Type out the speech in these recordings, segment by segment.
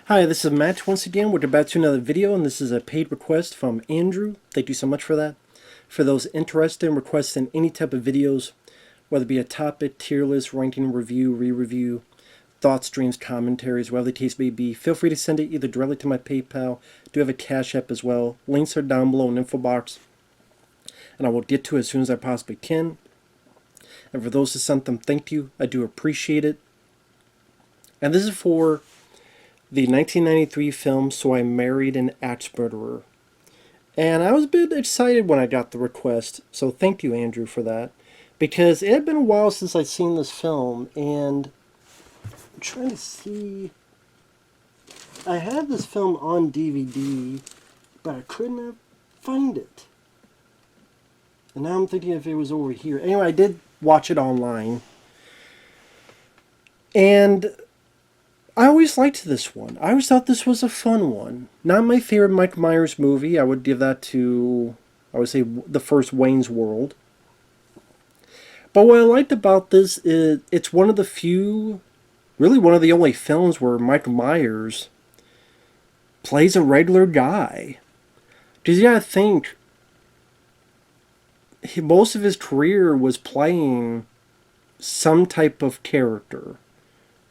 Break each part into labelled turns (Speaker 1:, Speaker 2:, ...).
Speaker 1: Hi, this is Matt once again. We're about to another video, and this is a paid request from Andrew. Thank you so much for that. For those interested in requesting any type of videos, whether it be a topic, tier list, ranking, review, re-review, thoughts, dreams, commentaries, whatever the case may be, feel free to send it either directly to my PayPal. I do have a CashApp as well. Links are down below in the info box, and I will get to it as soon as I possibly can. And for those who sent them, thank you. I do appreciate it. And this is for the 1993 film So I Married an Axe Murderer. And I was a bit excited when I got the request, so thank you, Andrew, for that. Because it had been a while since I'd seen this film, and I'm trying to see... I had this film on DVD, but I could not find it. And now I'm thinking if it was over here. Anyway, I did watch it online. And I always liked this one. I always thought this was a fun one. Not my favorite Mike Myers movie. I would give that to, I would say, the first Wayne's World. But what I liked about this is it's one of the few, really one of the only films where Mike Myers plays a regular guy. Because you gotta think, most of his career was playing some type of character.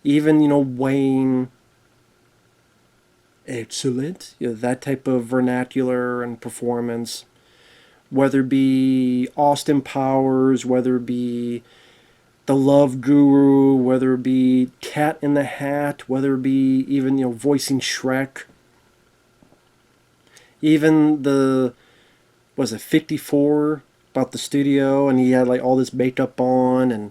Speaker 1: Even, Wayne, excellent, that type of vernacular and performance. Whether it be Austin Powers, whether it be The Love Guru, whether it be Cat in the Hat, whether it be even, voicing Shrek. Even was it 54, about the studio, and he had like all this makeup on, and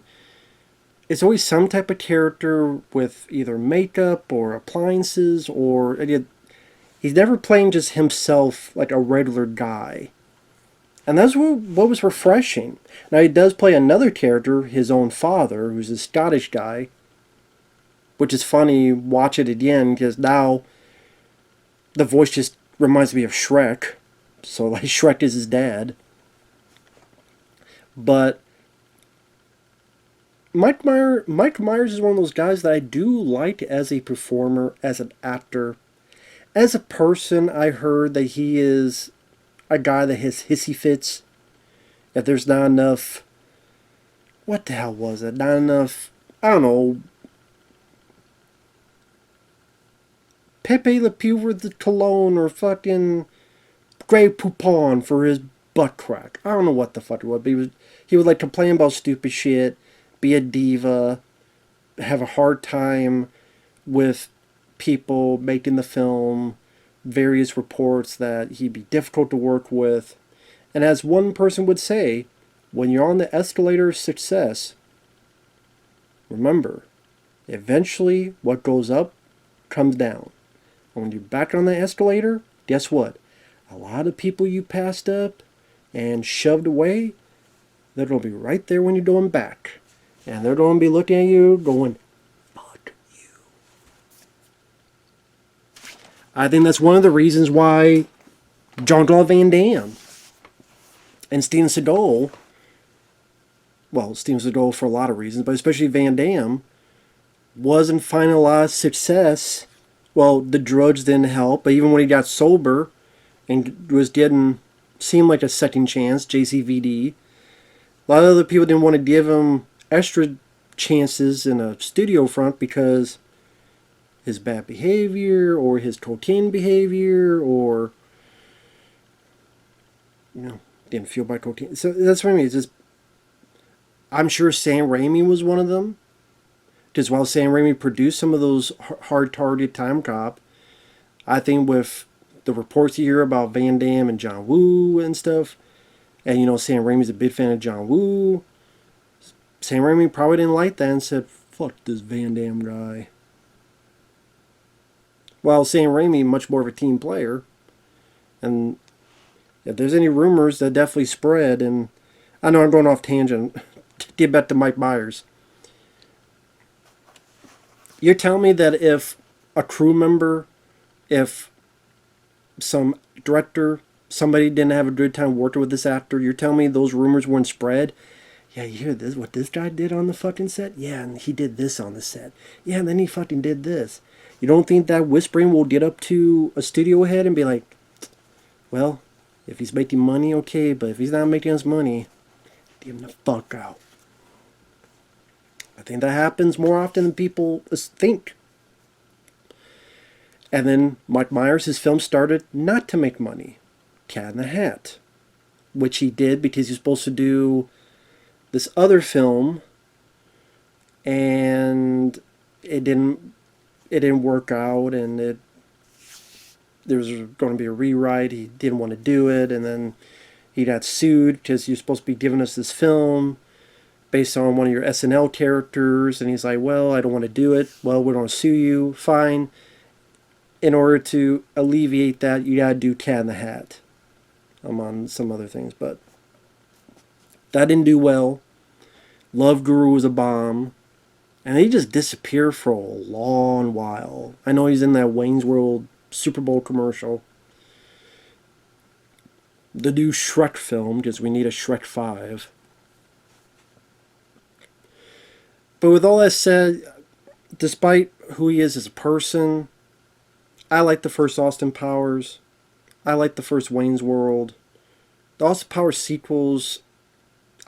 Speaker 1: it's always some type of character with either makeup or appliances, or he's never playing just himself like a regular guy. And that's what was refreshing. Now he does play another character, his own father, who's a Scottish guy, which is funny, watch it again, because now the voice just reminds me of Shrek. So like Shrek is his dad. But Mike Myers is one of those guys that I do like as a performer, as an actor. As a person, I heard that he is a guy that has hissy fits. That there's not enough... What the hell was it? Not enough... I don't know... Pepe Le Pew with the cologne, or fucking Grey Poupon for his butt crack. I don't know what the fuck it was, but he would like complain about stupid shit, be a diva, have a hard time with people making the film, various reports that he'd be difficult to work with. And as one person would say, when you're on the escalator of success, remember, eventually what goes up comes down. And when you're back on the escalator, guess what? A lot of people you passed up and shoved away, they're going to be right there when you're going back. And they're going to be looking at you going, fuck you. I think that's one of the reasons why Jean-Claude Van Damme and Steven Seagal, well, Steven Seagal for a lot of reasons, but especially Van Damme, wasn't finding a lot of success. Well, the drugs didn't help, but even when he got sober and was getting, seemed like a second chance, JCVD, a lot of other people didn't want to give him extra chances in a studio front because his bad behavior or his cocaine behavior, or didn't feel by cocaine. So that's what I mean. It's just, I'm sure Sam Raimi was one of them, because while Sam Raimi produced some of those hard-targeted Time Cop, I think with the reports you hear about Van Damme and John Woo and stuff, and Sam Raimi's a big fan of John Woo, Sam Raimi probably didn't like that and said, fuck this Van Damme guy. While Sam Raimi, much more of a team player. And if there's any rumors, that definitely spread. And I know I'm going off tangent. Get back to Mike Myers. You're telling me that if a crew member, if some director, somebody didn't have a good time working with this actor, you're telling me those rumors weren't spread? Yeah, you hear this? What this guy did on the fucking set? Yeah, and he did this on the set. Yeah, and then he fucking did this. You don't think that whispering will get up to a studio head and be like, well, if he's making money, okay, but if he's not making us money, get him the fuck out. I think that happens more often than people think. And then Mike Myers, his film started not to make money. Cat in the Hat. Which he did because he was supposed to do this other film, and it didn't work out, and there was going to be a rewrite. He didn't want to do it, and then he got sued because you're supposed to be giving us this film based on one of your SNL characters, and he's like, well, I don't want to do it. Well, we're going to sue you. Fine. In order to alleviate that, you gotta do Cat in the Hat. I'm on some other things, but that didn't do well. Love Guru was a bomb. And he just disappeared for a long while. I know he's in that Wayne's World Super Bowl commercial. The new Shrek film, because we need a Shrek 5. But with all that said, despite who he is as a person, I like the first Austin Powers. I like the first Wayne's World. The Austin Powers sequels,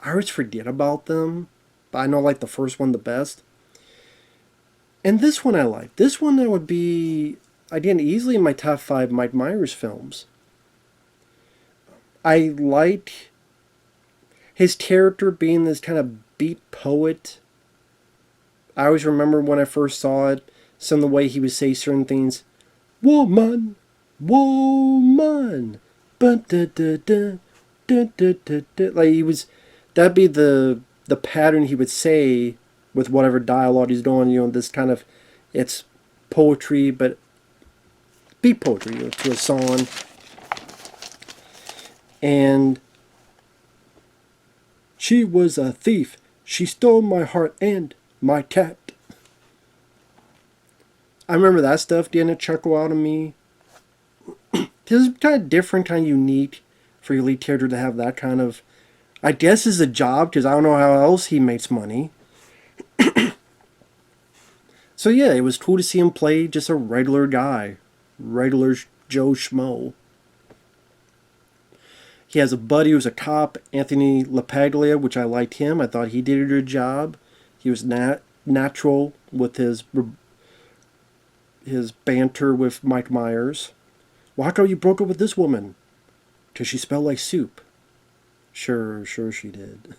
Speaker 1: I always forget about them. But I know I like the first one the best. And this one I like. This one that would be, again, easily in my top 5 Mike Myers films. I like his character being this kind of beat poet. I always remember when I first saw it, some of the way he would say certain things. Woman, woman, but da da da da da da da. Like he was, that'd be the pattern he would say with whatever dialogue he's doing. You know, this kind of, it's poetry, but beat poetry, you know, to a song. And she was a thief. She stole my heart and my cat. I remember that stuff getting a chuckle out of me. This is kind of different, kind of unique for your lead character to have that kind of, I guess is a job, because I don't know how else he makes money. So yeah, it was cool to see him play just a regular guy. Regular Joe Schmo. He has a buddy who's a cop, Anthony LaPaglia, which I liked him. I thought he did a good job. He was natural with his banter with Mike Myers. Well, how come you broke up with this woman? 'Cause she smelled like soup. Sure she did.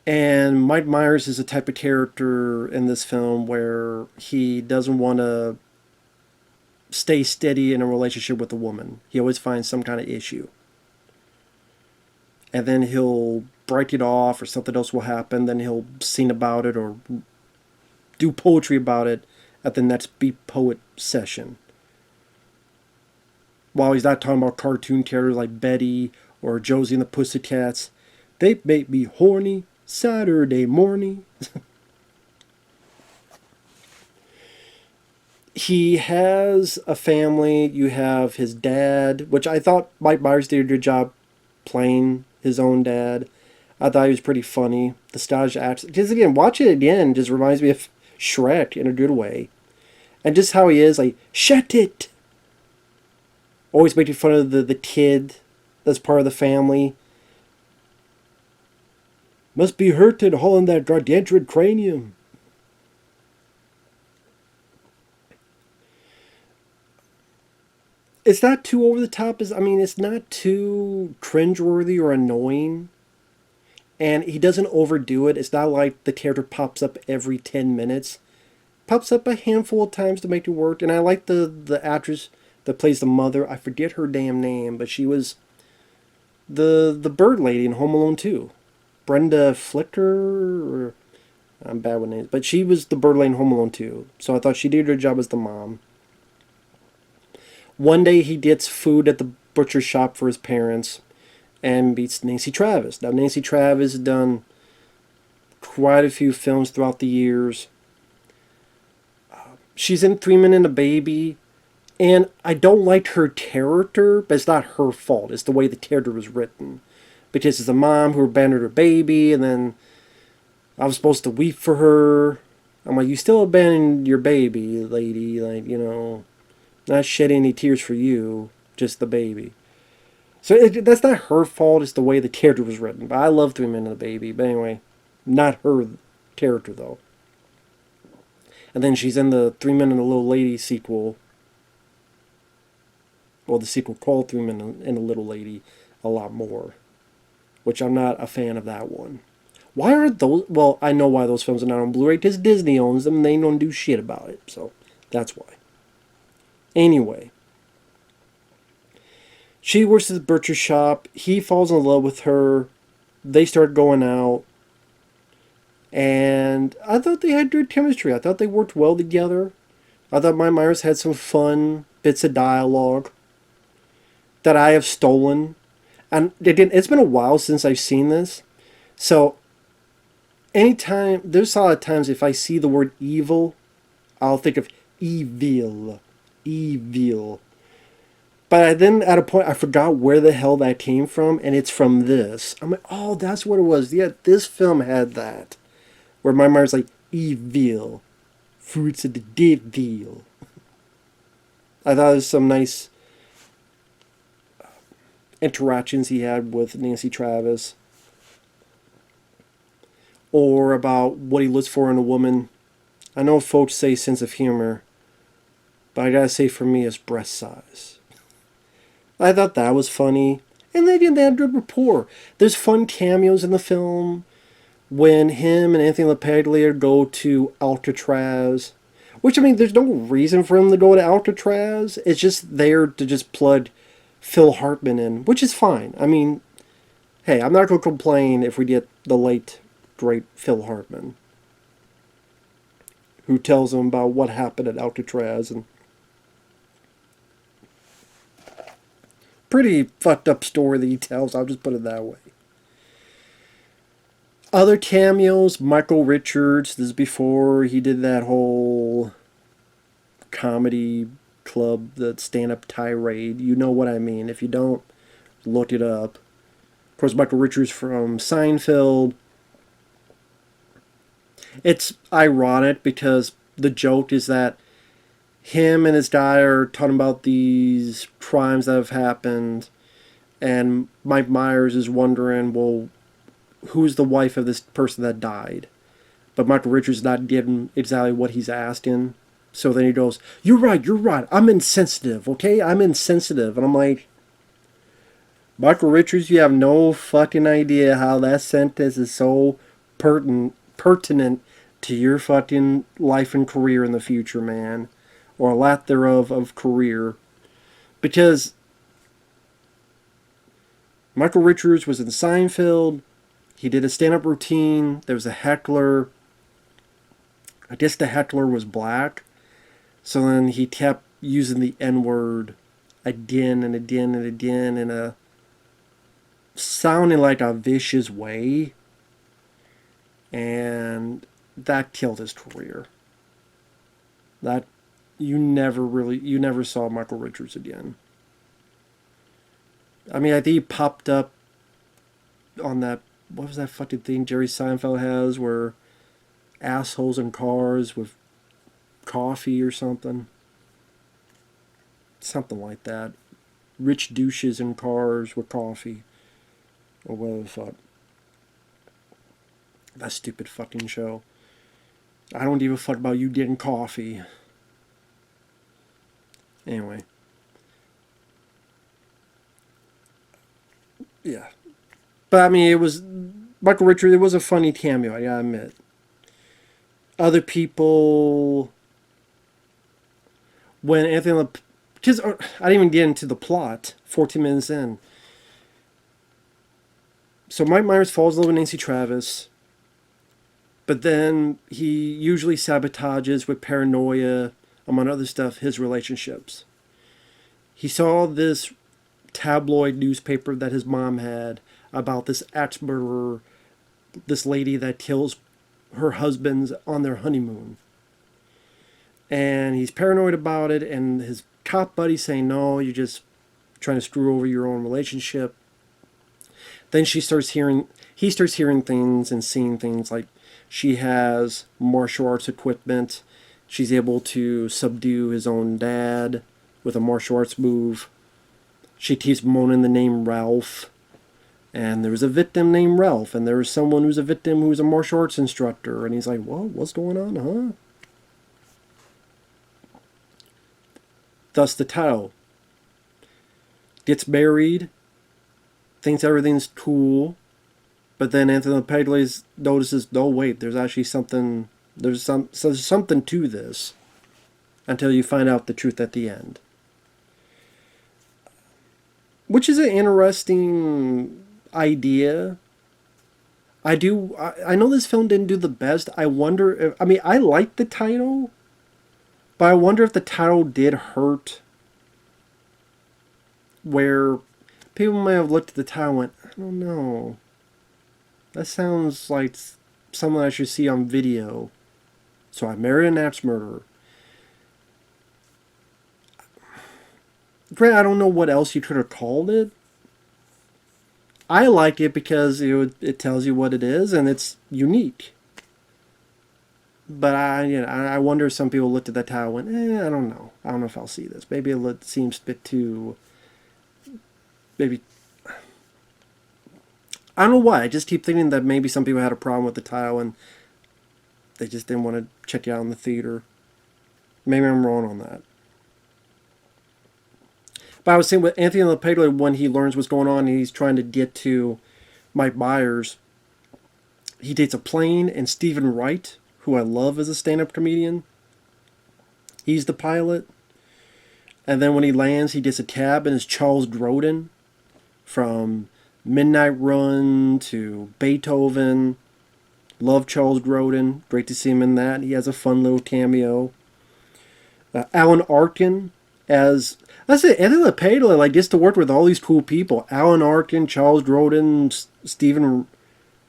Speaker 1: And Mike Myers is a type of character in this film where he doesn't want to stay steady in a relationship with a woman. He always finds some kind of issue. And then he'll break it off, or something else will happen. Then he'll sing about it or do poetry about it at the next Beat Poet session. While he's not talking about cartoon characters like Betty or Josie and the Pussycats. They make me horny Saturday morning. He has a family. You have his dad, which I thought Mike Myers did a good job playing his own dad. I thought he was pretty funny. The stage acts. Because again, watch it again just reminds me of Shrek in a good way. And just how he is, like, shut it! Always making fun of the kid that's part of the family. Must be hurting hauling that gargantuan cranium. It's not too over the top. It's not too cringeworthy or annoying. And he doesn't overdo it. It's not like the character pops up every 10 minutes. Pops up a handful of times to make it work. And I like the actress that plays the mother. I forget her damn name, but she was the bird lady in Home Alone 2. Brenda Flicker, or I'm bad with names, but she was the bird lady in Home Alone 2. So I thought she did her job as the mom. One day he gets food at the butcher shop for his parents and meets Nancy Travis. Now Nancy Travis has done quite a few films throughout the years. She's in 3 Men and a Baby, and I don't like her character, but it's not her fault. It's the way the character was written. Because it's a mom who abandoned her baby, and then I was supposed to weep for her. I'm like, you still abandoned your baby, lady. Like, you know, not shedding any tears for you, just the baby. So that's not her fault. It's the way the character was written. But I love Three Men and the Baby. But anyway, not her character though. And then she's in the Three Men and a Little Lady sequel. Well, the sequel called Three Men and a Little Lady a lot more, which I'm not a fan of that one. Why aren't those? Well, I know why those films are not on Blu-ray, because Disney owns them and they don't do shit about it. So that's why. Anyway, she works at the butcher shop. He falls in love with her. They start going out. And I thought they had good chemistry. I thought they worked well together. I thought Mike Myers had some fun bits of dialogue that I have stolen. And it's been a while since I've seen this. So, anytime, there's a lot of times if I see the word evil, I'll think of evil. Evil. But then at a point, I forgot where the hell that came from, and it's from this. I'm like, oh, that's what it was. Yeah, this film had that. Where my mind's like, evil. Fruits of the devil. I thought it was some nice interactions he had with Nancy Travis. Or about what he looks for in a woman. I know folks say sense of humor, but I gotta say for me it's breast size. I thought that was funny. And they had good rapport. There's fun cameos in the film. When him and Anthony LaPaglia go to Alcatraz. Which, I mean, there's no reason for him to go to Alcatraz. It's just there to just plug Phil Hartman in, which is fine. I mean, hey, I'm not going to complain if we get the late, great Phil Hartman, who tells him about what happened at Alcatraz. And pretty fucked up story that he tells, I'll just put it that way. Other cameos, Michael Richards. This is before he did that whole comedy club, the stand-up tirade. You know what I mean. If you don't, look it up. Of course, Michael Richards from Seinfeld. It's ironic because the joke is that him and his guy are talking about these crimes that have happened, and Mike Myers is wondering, well, who's the wife of this person that died? But Michael Richards not getting exactly what he's asking. So then he goes, you're right, I'm insensitive, okay? I'm insensitive. And I'm like, Michael Richards, you have no fucking idea how that sentence is so pertinent to your fucking life and career in the future, man. Or a lack thereof of career. Because Michael Richards was in Seinfeld. He did a stand-up routine. There was a heckler. I guess the heckler was black. So then he kept using the N-word again and again and again in a sounding like a vicious way. And that killed his career. That you never saw Michael Richards again. I mean, I think he popped up on that, what was that fucking thing Jerry Seinfeld has where assholes in cars with coffee or something? Something like that. Rich douches in cars with coffee. Or whatever the fuck. That stupid fucking show. I don't give a fuck about you getting coffee. Anyway. Yeah. But I mean, it was Michael Richards. It was a funny cameo, I gotta admit. Other people, when Anthony, because I didn't even get into the plot. 14 minutes in. So Mike Myers falls in love with Nancy Travis, but then he usually sabotages with paranoia, among other stuff, his relationships. He saw this tabloid newspaper that his mom had about this axe murderer, this lady that kills her husbands on their honeymoon. And he's paranoid about it, and his cop buddy saying, no, you're just trying to screw over your own relationship. Then he starts hearing things and seeing things like She has martial arts equipment. She's able to subdue his own dad with a martial arts move. She keeps moaning the name Ralph. And there was a victim named Ralph, and there was someone who's a victim who's a martial arts instructor. And he's like, "Well, what's going on, huh?" Thus the title. Gets married, thinks everything's cool, but then Anthony LaPaglia notices, no, wait, there's actually something, there's something to this, until you find out the truth at the end. Which is an interesting idea. I know this film didn't do the best. I wonder if, I mean, I like the title, but I wonder if the title did hurt, where people might have looked at the title and went, I don't know, that sounds like something I should see on video. So I married an axe murderer. Granted, I don't know what else you could have called it. I like it because it tells you what it is and it's unique. But I wonder if some people looked at that title and went, I don't know. I don't know if I'll see this. Maybe it seems a bit too... Maybe... I don't know why. I just keep thinking that maybe some people had a problem with the title and they just didn't want to check it out in the theater. Maybe I'm wrong on that. But I was saying with Anthony LaPaglia, when he learns what's going on and he's trying to get to Mike Myers, he dates a plane, and Stephen Wright, who I love as a stand-up comedian, he's the pilot. And then when he lands, he gets a cab, and it's Charles Grodin from Midnight Run to Beethoven. Love Charles Grodin. Great to see him in that. He has a fun little cameo. Alan Arkin as... That's it. Anthony LaPaglia gets to work with all these cool people. Alan Arkin, Charles Grodin, Stephen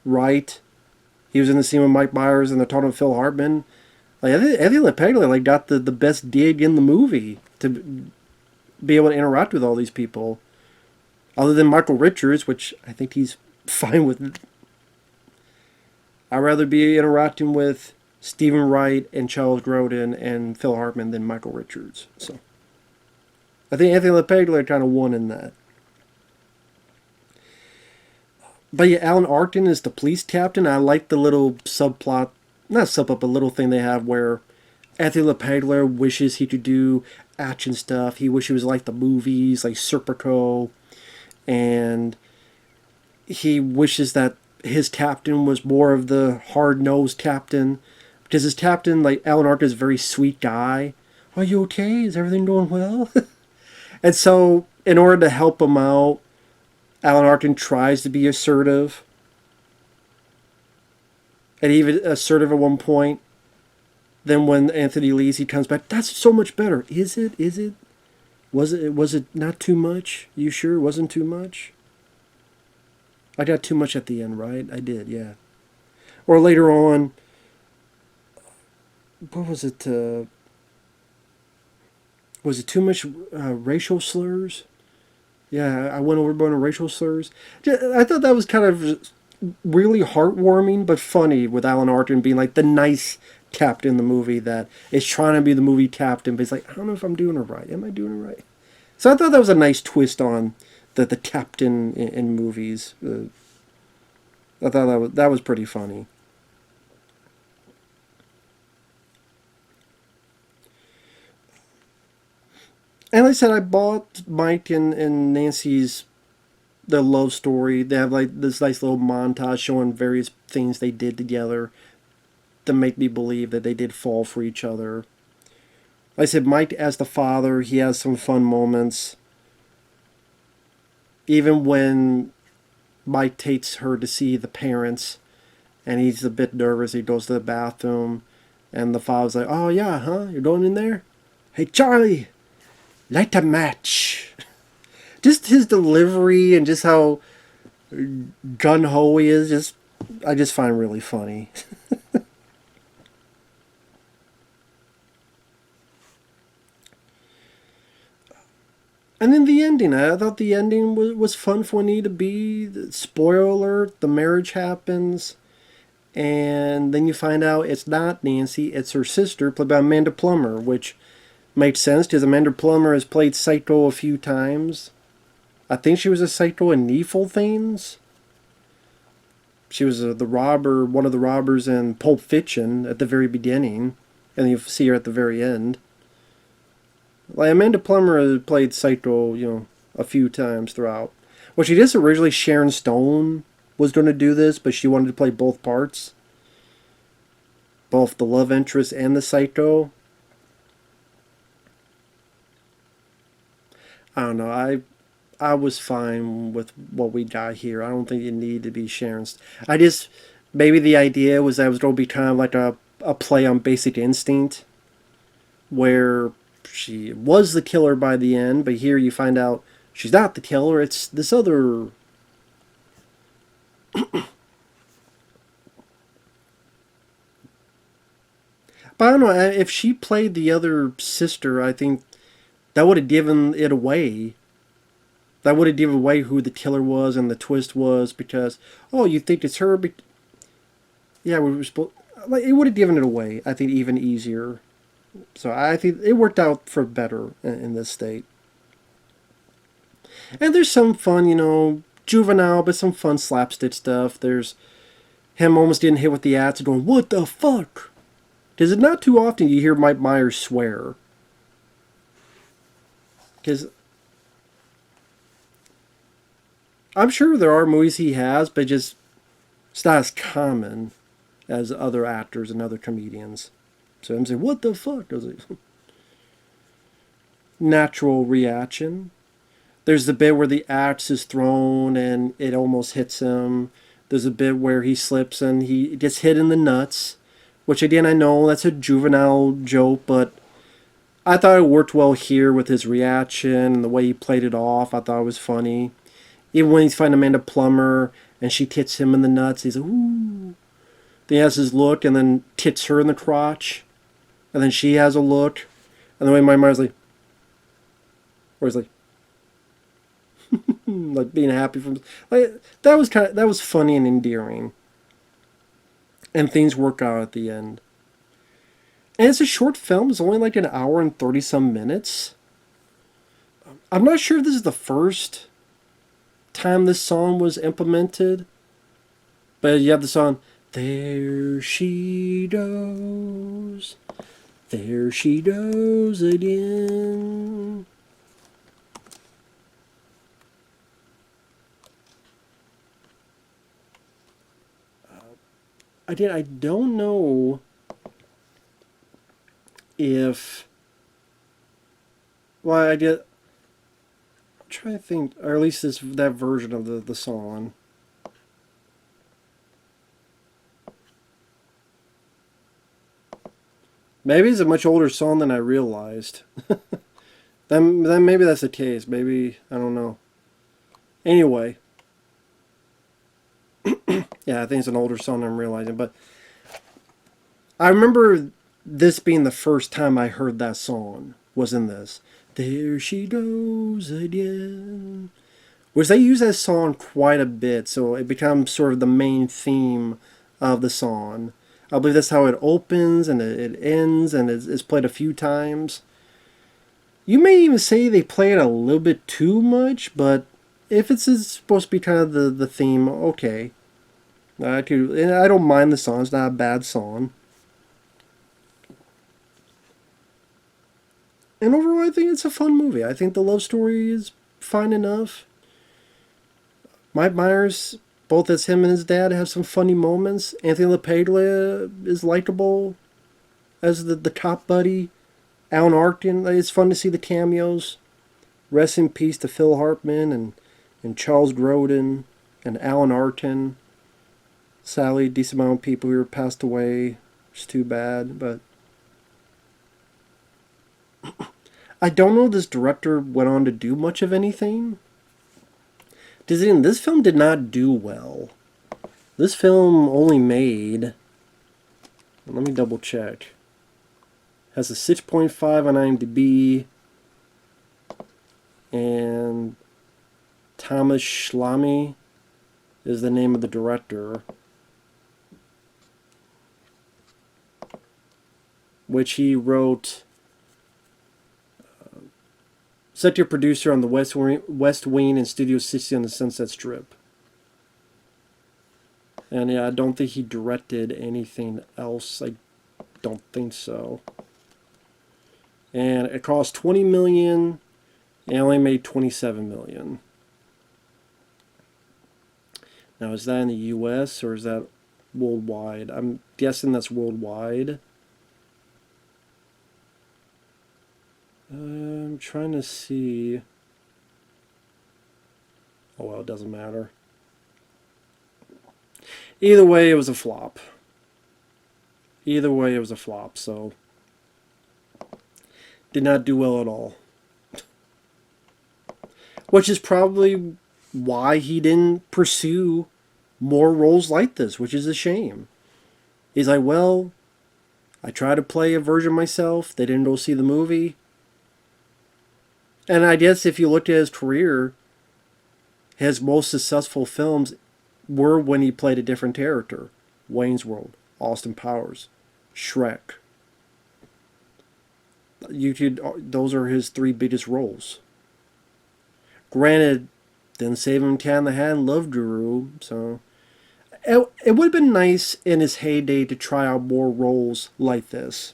Speaker 1: Wright. He was in the scene with Mike Myers and they're talking to Phil Hartman. Anthony LaPaglia got the best gig in the movie to be able to interact with all these people. Other than Michael Richards, which I think he's fine with. I'd rather be interacting with Stephen Wright and Charles Grodin and Phil Hartman than Michael Richards. So I think Anthony LaPaglia kind of won in that. But yeah, Alan Arkin is the police captain. I like the little subplot, not subplot, but little thing they have where Anthony LaPaglia wishes he could do action stuff. He wishes he was like the movies, like Serpico. And he wishes that his captain was more of the hard-nosed captain. Because his captain, like Alan Arkin, is a very sweet guy. Are you okay? Is everything going well? And so, in order to help him out, Alan Arkin tries to be assertive. And even assertive at one point. Then when Anthony leaves, he comes back. That's so much better. Is it? Is it? Was it not too much? You sure it wasn't too much? I got too much at the end, right? I did, yeah. Or later on, what was it? Was it too much racial slurs? Yeah, I went overboard on racial slurs. I thought that was kind of really heartwarming, but funny with Alan Arkin being like the nice captain in the movie that is trying to be the movie captain, but he's like, I don't know if I'm doing it right. Am I doing it right? So I thought that was a nice twist on the captain in movies. I thought that was pretty funny. And like I said, I bought Mike and Nancy's their love story. They have like this nice little montage showing various things they did together to make me believe that they did fall for each other. Like I said, Mike as the father, he has some fun moments. Even when Mike takes her to see the parents and he's a bit nervous, he goes to the bathroom and the father's like, oh yeah, huh? You're going in there? Hey Charlie, light a match. Just his delivery and just how gun-ho he is, I just find really funny. And then the ending, I thought the ending was fun for what it needed to be. Spoiler alert, the marriage happens. And then you find out it's not Nancy, it's her sister, played by Amanda Plummer, which makes sense because Amanda Plummer has played Saito a few times. I think she was a Saito in Needful Things. She was the robber, one of the robbers in Pulp Fiction at the very beginning, and you see her at the very end. Like Amanda Plummer played Saito, a few times throughout. Well, she did originally. Sharon Stone was going to do this, but she wanted to play both parts, both the love interest and the Saito. I don't know. I was fine with what we got here. I don't think it needed to be Sharon. I just maybe the idea was that it was going to be kind of like a play on Basic Instinct, where she was the killer by the end, but here you find out she's not the killer. It's this other. But I don't know, if she played the other sister, I think that would have given it away. That would have given away who the killer was and the twist was, because, oh, you think it's her? Yeah, we were supposed. Like, it would have given it away, I think, even easier. So I think it worked out for better in this state. And there's some fun, juvenile, but some fun slapstick stuff. There's him almost getting hit with the axe and going, "What the fuck?" Because it's not too often you hear Mike Myers swear. Because I'm sure there are movies he has, but just it's not as common as other actors and other comedians. So I'm saying, "What the fuck?" Does it? Natural reaction. There's the bit where the axe is thrown and it almost hits him. There's a bit where he slips and he gets hit in the nuts. Which, again, I know that's a juvenile joke, but I thought it worked well here with his reaction and the way he played it off. I thought it was funny. Even when he's fighting Amanda Plummer and she hits him in the nuts, he's like, "Ooh." Then he has his look and then tits her in the crotch. And then she has a look. And the way my mind's like, or he's like, like being happy from, like, that was funny and endearing. And things work out at the end. And it's a short film. It's only like an hour and 30 some minutes. I'm not sure if this is the first time this song was implemented. But you have the song, "There she goes. There she goes again." Again, I don't know if. Well, I'm trying to think, or at least that version of the song. Maybe it's a much older song than I realized. then maybe that's the case. Maybe, I don't know. Anyway. Yeah, I think it's an older song than I'm realizing. But I remember this being the first time I heard that song was in this. "There she goes again." Which they use that song quite a bit, so it becomes sort of the main theme of the song. I believe that's how it opens and it ends, and it's played a few times. You may even say they play it a little bit too much, but if it's supposed to be kind of the theme, okay. I don't mind the song. It's not a bad song. And overall, I think it's a fun movie. I think the love story is fine enough. Mike Myers, both as him and his dad, have some funny moments. Anthony LaPaglia is likable as the top buddy. Alan Arkin, it's fun to see the cameos. Rest in peace to Phil Hartman and Charles Grodin and Alan Arkin. Sadly, a decent amount of people who passed away. It's too bad, but I don't know if this director went on to do much of anything. This film did not do well. This film only made, let me double check, has a 6.5 on IMDb, and Thomas Schlamme is the name of the director. which he wrote, executive producer on the West Wing and Studio 60 on the Sunset Strip. And yeah, I don't think he directed anything else. I don't think so. And it cost $20 million and only made $27 million. Now, is that in the U.S. or is that worldwide? I'm guessing that's worldwide. I'm trying to see. Oh, well, it doesn't matter. Either way, it was a flop. Either way, it was a flop, so did not do well at all. Which is probably why he didn't pursue more roles like this, which is a shame. He's like, well, I tried to play a version myself. They didn't go see the movie. And I guess if you looked at his career, his most successful films were when he played a different character. Wayne's World, Austin Powers, Shrek. Those are his 3 biggest roles. Granted, didn't save him Cat in the Hat and Love Guru, so it would have been nice in his heyday to try out more roles like this.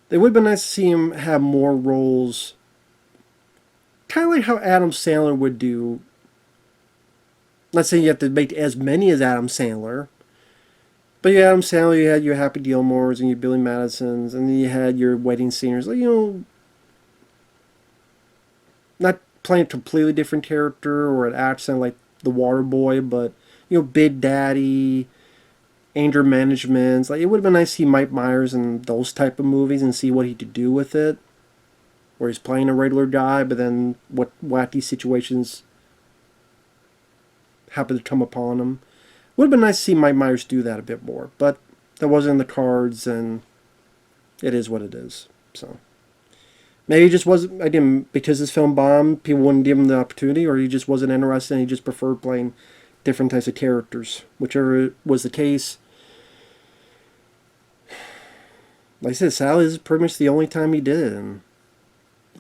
Speaker 1: It would have been nice to see him have more roles, kind of like how Adam Sandler would do. Not saying you have to make as many as Adam Sandler, but you had Adam Sandler, you had your Happy Gilmores and your Billy Madisons, and then you had your Wedding Singers. Like, not playing a completely different character or an accent like The Water Boy, but Big Daddy, Anger Management. Like, it would have been nice to see Mike Myers in those type of movies and see what he could do with it, where he's playing a regular guy, but then what wacky situations happen to come upon him. Would have been nice to see Mike Myers do that a bit more, but that wasn't in the cards, and it is what it is. So maybe he just wasn't, again, because this film bombed, people wouldn't give him the opportunity, or he just wasn't interested and he just preferred playing different types of characters. Whichever was the case. Like I said, Sally is pretty much the only time he did it, and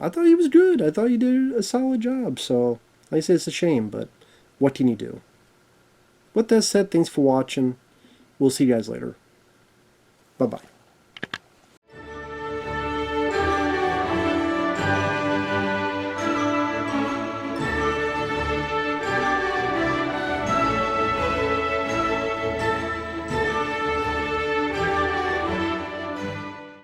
Speaker 1: I thought he was good. I thought he did a solid job, so like I said, it's a shame, but what can you do? With that said, thanks for watching. We'll see you guys later. Bye-bye.